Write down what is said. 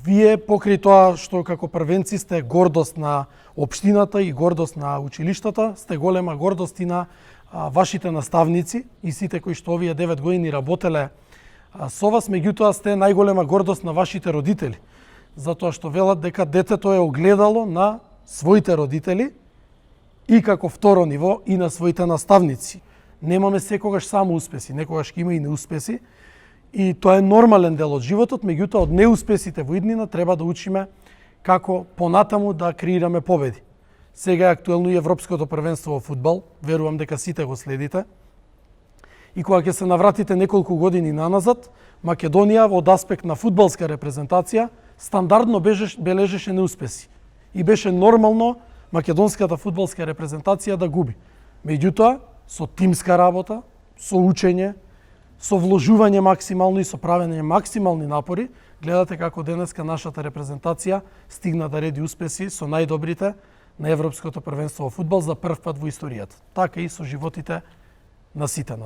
Вие покрај тоа што како првенци сте гордост на општината и гордост на училиштата, сте голема гордост и на вашите наставници и сите кои што овие 9 години работеле со вас, меѓутоа сте најголема гордост на вашите родители, затоа што велат дека детето е огледало на своите родители и како второ ниво и на своите наставници. Немаме секогаш само успеси, некогаш ќе има и неуспеси, и тоа е нормален дел од животот, меѓутоа од неуспесите во иднина треба да учиме како понатаму да креираме победи. Сега е актуелно и Европското првенство во фудбал, верувам дека сите го следите. И кога ќе се навратите неколку години наназад, Македонија од аспект на фудбалска репрезентација стандардно бележеше неуспеси. И беше нормално македонската фудбалска репрезентација да губи. Меѓутоа, со тимска работа, со учење, со вложување максимално и со правење максимални напори, гледате како денеска нашата репрезентација стигна да реди успеси со најдобрите на Европското првенство во фудбал за прв пат во историјата. Така и со животите на сите нас.